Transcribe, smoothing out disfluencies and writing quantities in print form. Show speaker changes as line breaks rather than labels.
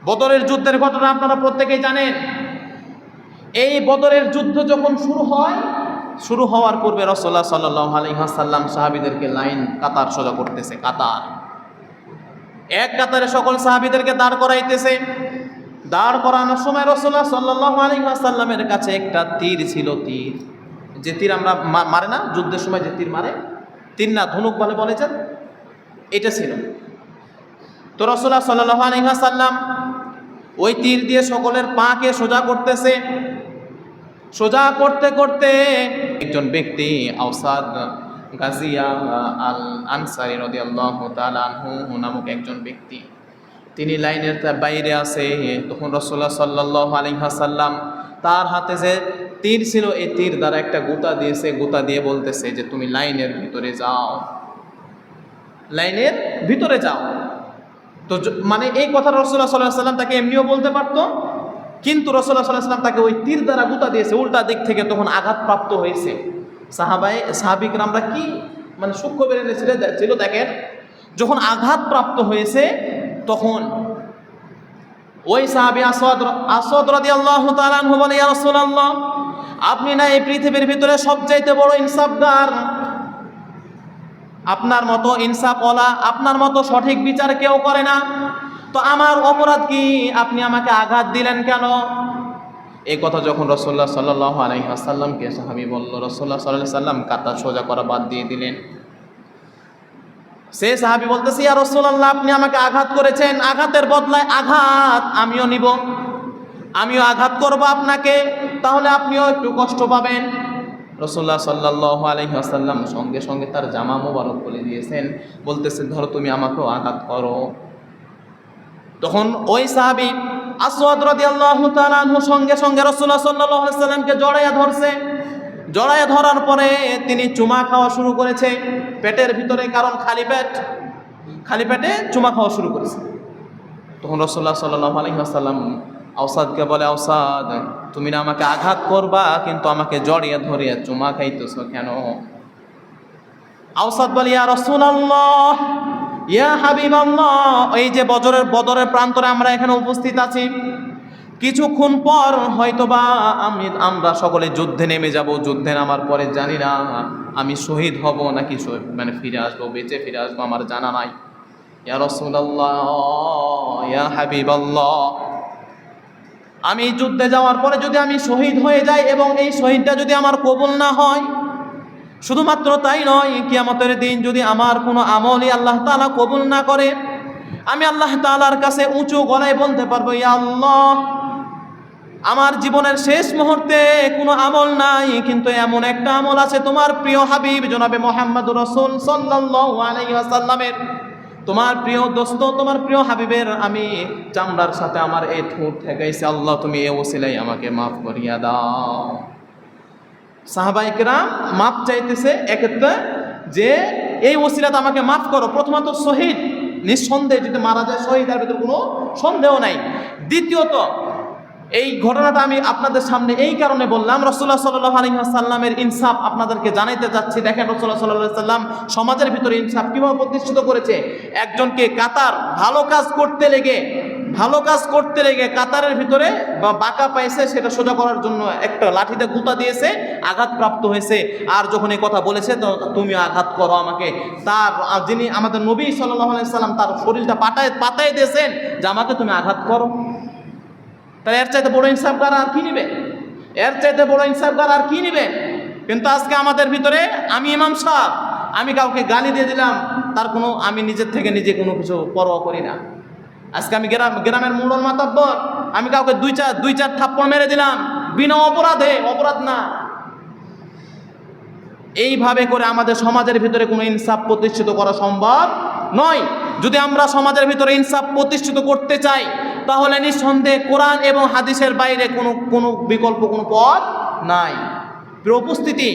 বদরের যুদ্ধের ঘটনা আপনারা প্রত্যেকেই জানেন। এই বদরের যুদ্ধ যখন শুরু হওয়ার পূর্বে রাসূলুল্লাহ সাল্লাল্লাহু আলাইহি ওয়াসাল্লাম সাহাবীদেরকে লাইন কাতার সোজা করতেছে। কাতার এক কাতারে সকল সাহাবীদেরকে দাঁড় করাইতেছে। দাঁড় করানোর সময় রাসূলুল্লাহ সাল্লাল্লাহু আলাইহি ওয়াসাল্লামের কাছে একটা তীর ছিল। তীর, যে তীর আমরা মারে না যুদ্ধের সময়, যে তীর মারে, তীর না ধনুক বলেছেন, এটা ছিল। তো রাসূলুল্লাহ সাল্লাল্লাহু আলাইহি ওয়াসাল্লাম ওই তীর দিয়ে সকলের পাকে সোজা করতেছে। সোজা করতে করতে একজন ব্যক্তি আওসাদ গাজিয়া আল আনসারী রাদিয়াল্লাহু তাআলা আনহু নামক একজন ব্যক্তি, তিনি লাইনের বাইরে আছে। তখন রাসূলুল্লাহ সাল্লাল্লাহু আলাইহি ওয়াসাল্লাম তার হাতে যে তীর ছিল, এই তীর দ্বারা একটা গোতা দিয়েছে। গোতা দিয়ে বলতেছে যে তুমি লাইনের ভিতরে যাও, লাইনের ভিতরে যাও। তো মানে এই কথা রাসূলুল্লাহ সাল্লাল্লাহু আলাইহি ওয়াসাল্লাম তাকে এমনিও বলতে পারতো, কিন্তু রাসূলুল্লাহ সাল্লাল্লাহু আলাইহি ওয়াসাল্লাম তাকে ওই তীর দ্বারা গোতা দিয়েছে উল্টা দিক থেকে। তখন আঘাতপ্রাপ্ত হয়েছে। সাহাবিকরামরা কি মানে সূক্ষ্ম বেরেনে ছিল দেখেন, যখন আঘাতপ্রাপ্ত হয়েছে তখন ওই সাহাবী আসওয়াদ রাদিয়াল্লাহু তাআলা আনহু বলে, ইয়া রাসূলুল্লাহ, আপনি না এই পৃথিবীর ভিতরে সবচাইতে বড় ইনসাফগার, আপনার মতো ইনসাফওয়ালা, আপনার মতো সঠিক বিচার কেউ করে না, তো আমার অপরাধ কি, আপনি আমাকে আঘাত দিলেন কেন? এই কথা যখন রাসূলুল্লাহ সাল্লাল্লাহু আলাইহি ওয়াসাল্লামকে সাহাবী বলল, রাসূলুল্লাহ সাল্লাল্লাহু আলাইহি ওয়াসাল্লাম কাতার সোজা করা বাদ দিয়ে দিলেন। সে সাহাবী বলতেছে, ইয়া রাসূলুল্লাহ, আপনি আমাকে আঘাত করেছেন, আঘাতের বদলায় আঘাত আমিও নিব, আমিও আঘাত করব আপনাকে, তাহলে আপনিও একটু কষ্ট পাবেন। রাসূলুল্লাহ সাল্লাল্লাহু আলাইহি ওয়াসাল্লাম সঙ্গে সঙ্গে তার জামা মোবারক খুলে দিয়েছেন, বলতেছে, ধরো তুমি আমাকেও আঘাত করো। তখন ওই সাহাবী আসওয়াদ রাদিয়াল্লাহু তাআলা আনহু সঙ্গে সঙ্গে রাসূলুল্লাহ সাল্লাল্লাহু আলাইহি ওয়াসাল্লামকে জড়াইয়া ধরছে। জড়াইয়া ধরার পরে তিনি চুমা খাওয়া শুরু করেছে পেটের ভিতরে, কারণ খালি পেটে চুমা খাওয়া শুরু করেছে। তখন রাসূলুল্লাহ সাল্লাল্লাহু আলাইহি ওয়াসাল্লাম আওসাদকে বলে, আওসাদ, তুমি না আমাকে আঘাত করবা, কিন্তু আমাকে জড়িয়ে ধরিয়া চুমা খাইতেছো কেন? আওসাদ বলে, ইয়া রাসূলুল্লাহ, ইয়া হাবিবাল্লাহ, এই যে বদরের প্রান্তরে আমরা এখানে উপস্থিত আছি, কিছুক্ষণ পর হয়তোবা আমরা সকলে যুদ্ধে নেমে যাব। যুদ্ধে নামার পরে জানি না আমি শহীদ হব নাকি মানে ফিরে আসবো, বেঁচে ফিরে আসবো, আমার জানা নাই। ইয়া রাসূলুল্লাহ, ইয়া হাবিবাল্লাহ, আমি যুদ্ধে যাওয়ার পরে যদি আমি শহীদ হয়ে যাই এবং এই শহীদটা যদি আমার কবুল না হয়, শুধুমাত্র তাই নয়, কিয়ামতের দিন যদি আমার কোনো আমলই আল্লাহ তাআলা কবুল না করে, আমি আল্লাহ তাআলার কাছে উঁচু গলায় বলতে পারবো, ইয়া আল্লাহ, আমার জীবনের শেষ মুহূর্তে কোনো আমল নাই, কিন্তু এমন একটা আমল আছে তোমার প্রিয় হাবিব জনাবে মুহাম্মদুর রাসূল সাল্লাল্লাহু আলাইহি ওয়াসাল্লামের, তোমার প্রিয় দোস্ত, তোমার প্রিয় হাবিবের আমি চামড়ার সাথে আমার এই ঠোঁট ঠেকাইছি, আল্লাহ তুমি এই ওসিলায় আমাকে মাফ করিয়া দাও। সাহাবায়ে কেরাম মাফ চাইতেছে এক্ষেত্রে, যে এই ওসিলাতে আমাকে মাফ করো। প্রথমত শহীদ, নিঃসন্দেহে যদি মারা যায় শহীদ, তার ভিতরে কোনো সন্দেহ নাই। দ্বিতীয়ত, এই ঘটনাটা আমি আপনাদের সামনে এই কারণে বললাম, রাসূলুল্লাহ সাল্লাল্লাহু আলাইহি ওয়াসাল্লামের ইনসাফ আপনাদেরকে জানাইতে যাচ্ছি। দেখেন রাসূলুল্লাহ সাল্লাল্লাহু আলাইহি ওয়াসাল্লাম সমাজের ভিতরে ইনসাফ কিভাবে প্রতিষ্ঠিত করেছে। একজনকে কাতার ভালো কাজ করতে লেগে কাতারের ভিতরে বাঁকা পাইছে, সেটা সোজা করার জন্য একটা লাঠিতে গুঁতা দিয়েছে, আঘাতপ্রাপ্ত হয়েছে। আর যখন এই কথা বলেছে, তো তুমি আঘাত করো আমাকে, তার যিনি আমাদের নবী সাল্লাল্লাহু আলাইহি ওয়াসাল্লাম তার শরীরটা পাতায় দিয়েছেন যে আমাকে তুমি আঘাত করো। তাহলে এর চাইতে বড় ইনসাফগার আর কি নিবে? কিন্তু আজকে আমাদের ভিতরে, আমি ইমাম সাহেব, আমি কাউকে গালি দিয়ে দিলাম, তার কোনো, আমি নিজের থেকে নিজে কোনো কিছু পরোয়া করি না। আজকে আমি গ্রামের মুরল মাতাব্বর, আমি কাউকে দুই চার থাপ্পড় মেরে দিলাম বিনা অপরাধে, অপরাধ না। এইভাবে করে আমাদের সমাজের ভিতরে কোনো ইনসাফ প্রতিষ্ঠিত করা সম্ভব নয়। যদি আমরা সমাজের ভিতরে ইনসাফ প্রতিষ্ঠিত করতে চাই, তাহলে নিঃসন্দেহে কোরআন এবং হাদিসের বাইরে কোনো বিকল্প কোনো পথ নাই। উপস্থিতি